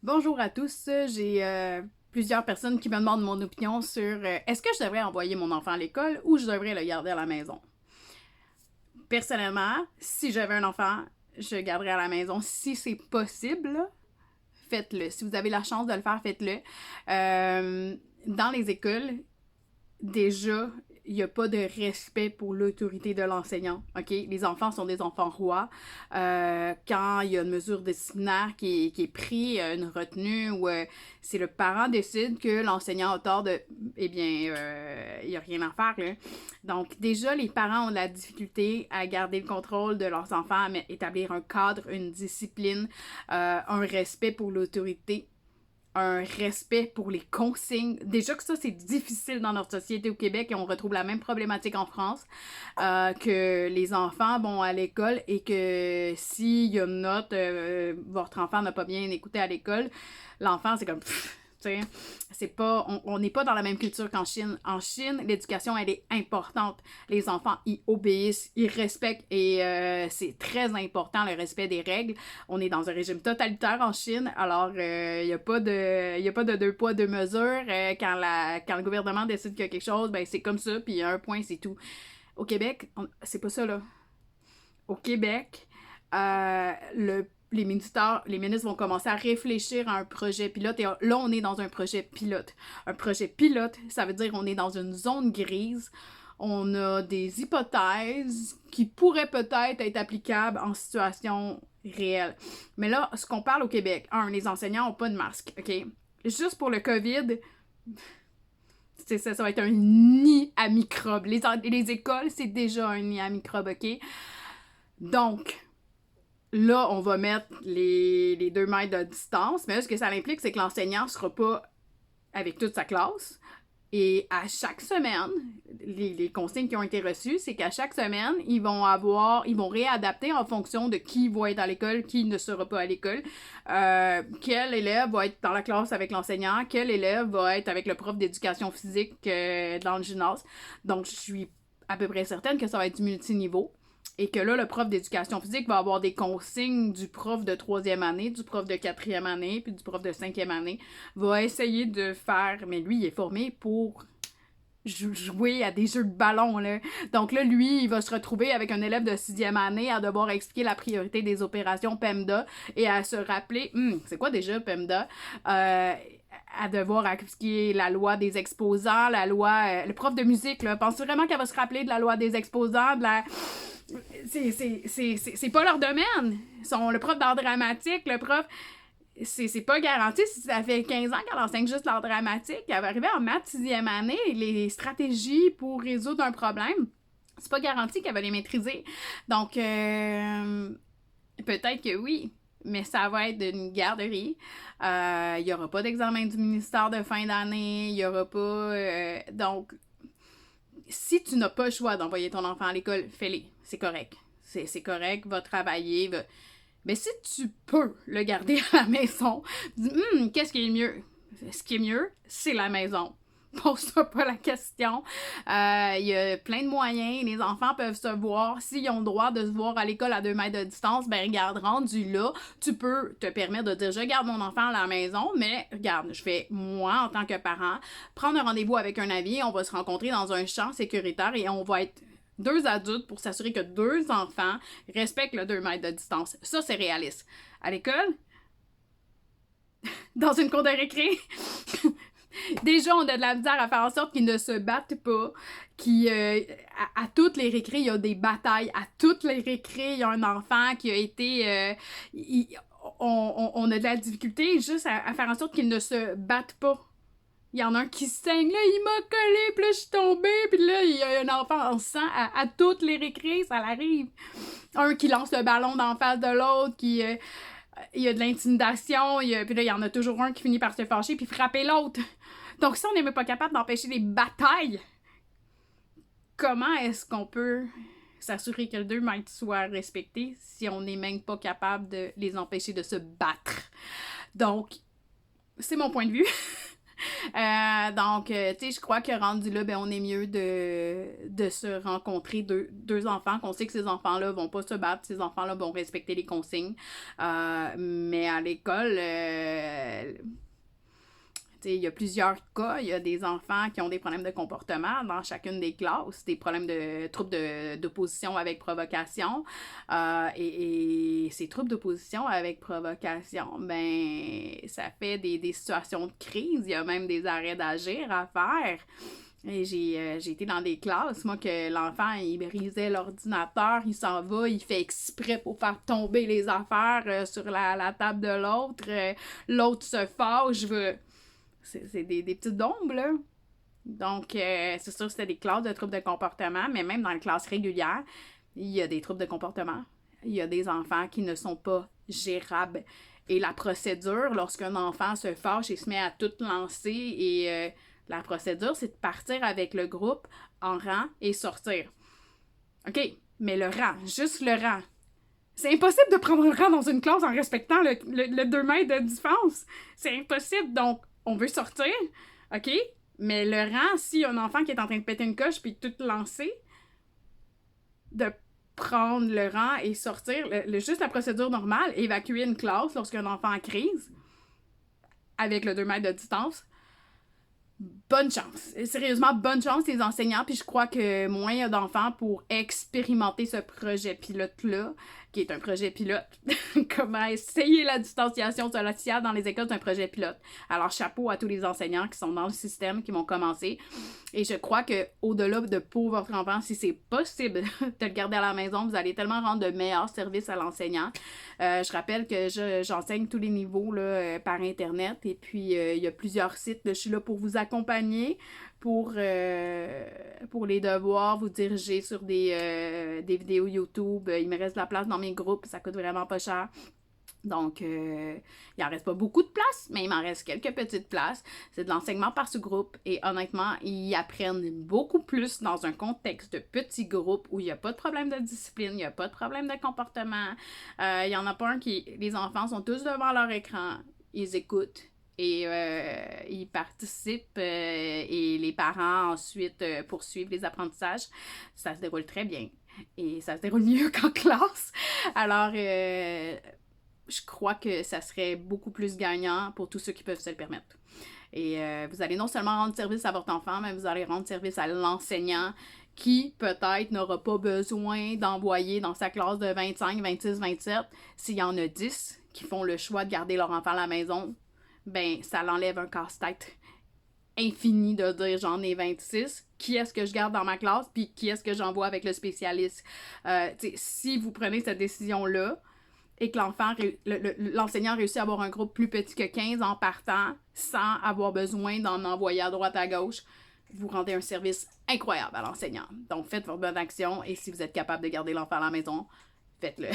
Bonjour à tous, j'ai plusieurs personnes qui me demandent mon opinion sur est-ce que je devrais envoyer mon enfant à l'école ou je devrais le garder à la maison. Personnellement, si j'avais un enfant, je le garderais à la maison. Si c'est possible, faites-le. Si vous avez la chance de le faire, faites-le. Dans les écoles, déjà, il n'y a pas de respect pour l'autorité de l'enseignant, OK? Les enfants sont des enfants rois. Quand il y a une mesure disciplinaire qui est prise, une retenue, ou si le parent décide que l'enseignant a tort de... Eh bien, il n'y a rien à faire, là. Donc, déjà, les parents ont de la difficulté à garder le contrôle de leurs enfants, à établir un cadre, une discipline, un respect pour l'autorité, un respect pour les consignes. Déjà que ça, c'est difficile dans notre société au Québec et on retrouve la même problématique en France, que les enfants vont à l'école et que s'il y a une note, votre enfant n'a pas bien écouté à l'école, l'enfant, c'est comme... c'est pas, on n'est pas dans la même culture qu'en Chine. En Chine, l'éducation, elle est importante. Les enfants, ils obéissent, ils respectent et c'est très important, le respect des règles. On est dans un régime totalitaire en Chine, alors il n'y a pas de deux poids, deux mesures. Quand le gouvernement décide qu'il y a quelque chose, ben c'est comme ça, puis un point, c'est tout. Au Québec, c'est pas ça, là. Au Québec, les ministres vont commencer à réfléchir à un projet pilote. Et là, on est dans un projet pilote. Un projet pilote, ça veut dire qu'on est dans une zone grise. On a des hypothèses qui pourraient peut-être être applicables en situation réelle. Mais là, ce qu'on parle au Québec, les enseignants n'ont pas de masque, OK? Juste pour le COVID, ça va être un nid à microbes. Les écoles, c'est déjà un nid à microbes, OK? Donc, là, on va mettre les 2 mètres de distance, mais là, ce que ça implique, c'est que l'enseignant ne sera pas avec toute sa classe. Et à chaque semaine, les consignes qui ont été reçues, c'est qu'à chaque semaine, ils vont réadapter en fonction de qui va être à l'école, qui ne sera pas à l'école, quel élève va être dans la classe avec l'enseignant, quel élève va être avec le prof d'éducation physique dans le gymnase. Donc, je suis à peu près certaine que ça va être du multiniveau. Et que là, le prof d'éducation physique va avoir des consignes du prof de 3e année, du prof de 4e année, puis du prof de 5e année. Va essayer de faire... Mais lui, il est formé pour jouer à des jeux de ballon, là. Donc là, lui, il va se retrouver avec un élève de 6e année à devoir expliquer la priorité des opérations PEMDA et à se rappeler... c'est quoi déjà PEMDA? À devoir expliquer la loi des exposants, la loi... le prof de musique, là, penses-tu vraiment qu'elle va se rappeler de la loi des exposants, de la... C'est pas leur domaine. Le prof d'art dramatique, le prof, c'est pas garanti. Si ça fait 15 ans qu'elle enseigne juste l'art dramatique, elle va arriver en maths 6e année, les stratégies pour résoudre un problème, c'est pas garanti qu'elle va les maîtriser. Donc, peut-être que oui, mais ça va être une garderie. Il y aura pas d'examen du ministère de fin d'année, il y aura pas... donc, si tu n'as pas le choix d'envoyer ton enfant à l'école, fais-le. C'est correct. C'est correct, va travailler. Mais si tu peux le garder à la maison, dis, qu'est-ce qui est mieux? Ce qui est mieux, c'est la maison. Pose-toi pas la question. Il y a plein de moyens. Les enfants peuvent se voir. S'ils ont le droit de se voir à l'école à 2 mètres de distance, ben regarde, rendu là, tu peux te permettre de dire, je garde mon enfant à la maison, mais regarde, je vais, moi, en tant que parent, prendre un rendez-vous avec un avis, on va se rencontrer dans un champ sécuritaire et on va être 2 adultes pour s'assurer que 2 enfants respectent le 2 mètres de distance. Ça, c'est réaliste. À l'école, dans une cour de récré, déjà, on a de la misère à faire en sorte qu'ils ne se battent pas, à toutes les récrés, il y a des batailles. À toutes les récrés, il y a un enfant qui a été... on a de la difficulté juste à faire en sorte qu'ils ne se battent pas. Il y en a un qui saigne, là, il m'a collé, puis là, je suis tombée, puis là, il y a un enfant en sang à toutes les récrés, ça l'arrive. Un qui lance le ballon d'en face de l'autre, il y a de l'intimidation, puis là, il y en a toujours un qui finit par se fâcher puis frapper l'autre. Donc, si on n'est même pas capable d'empêcher les batailles, comment est-ce qu'on peut s'assurer que le 2 mètres soit respecté si on n'est même pas capable de les empêcher de se battre? Donc, c'est mon point de vue. Donc, tu sais, je crois que rendu là, ben, on est mieux de se rencontrer deux enfants, qu'on sait que ces enfants-là vont pas se battre, ces enfants-là vont respecter les consignes. Mais à l'école, il y a plusieurs cas. Il y a des enfants qui ont des problèmes de comportement dans chacune des classes, des problèmes de troubles d'opposition avec provocation. Et ces troubles d'opposition avec provocation, ben, ça fait des situations de crise. Il y a même des arrêts d'agir à faire. Et j'ai été dans des classes, moi, que l'enfant, il brisait l'ordinateur, il s'en va, il fait exprès pour faire tomber les affaires sur la table de l'autre. L'autre se fâche, c'est des petites ombres, là. Donc, c'est sûr que c'était des classes de troubles de comportement, mais même dans les classes régulières, il y a des troubles de comportement. Il y a des enfants qui ne sont pas gérables. Et la procédure, lorsqu'un enfant se fâche et se met à tout lancer, et la procédure, c'est de partir avec le groupe en rang et sortir. OK, mais le rang, juste le rang. C'est impossible de prendre un rang dans une classe en respectant le 2 mètres de différence. C'est impossible, donc on veut sortir, OK? Mais le rang, s'il y a un enfant qui est en train de péter une coche puis tout lancer, de prendre le rang et sortir, juste la procédure normale, évacuer une classe lorsqu'un enfant en crise, avec le 2 mètres de distance, bonne chance. Sérieusement, bonne chance les enseignants, puis je crois que moins il y a d'enfants pour expérimenter ce projet pilote-là, qui est un projet pilote. Comment essayer la distanciation sociale dans les écoles, c'est un projet pilote. Alors, chapeau à tous les enseignants qui sont dans le système, qui vont commencer. Et je crois que au-delà de pour votre enfant, si c'est possible de le garder à la maison, vous allez tellement rendre de meilleurs services à l'enseignant. Je rappelle que j'enseigne tous les niveaux là, par Internet, et puis il y a plusieurs sites. Je suis là pour vous accompagner, pour les devoirs, vous diriger sur des vidéos YouTube. Il me reste de la place dans mes groupes, ça coûte vraiment pas cher. Donc, il en reste pas beaucoup de place, mais il m'en reste quelques petites places. C'est de l'enseignement par sous-groupe et honnêtement, ils apprennent beaucoup plus dans un contexte de petits groupes où il n'y a pas de problème de discipline, il n'y a pas de problème de comportement. Il y en a pas un qui... Les enfants sont tous devant leur écran, ils écoutent et ils participent et les parents ensuite poursuivent les apprentissages. Ça se déroule très bien et ça se déroule mieux qu'en classe. Alors... je crois que ça serait beaucoup plus gagnant pour tous ceux qui peuvent se le permettre. Et vous allez non seulement rendre service à votre enfant, mais vous allez rendre service à l'enseignant qui, peut-être, n'aura pas besoin d'envoyer dans sa classe de 25, 26, 27. S'il y en a 10 qui font le choix de garder leur enfant à la maison, ben ça l'enlève un casse-tête infini de dire j'en ai 26. Qui est-ce que je garde dans ma classe, puis qui est-ce que j'envoie avec le spécialiste? Si vous prenez cette décision-là, et que l'enseignant réussit à avoir un groupe plus petit que 15 en partant, sans avoir besoin d'en envoyer à droite à gauche, vous rendez un service incroyable à l'enseignant. Donc, faites votre bonne action, et si vous êtes capable de garder l'enfant à la maison, faites-le.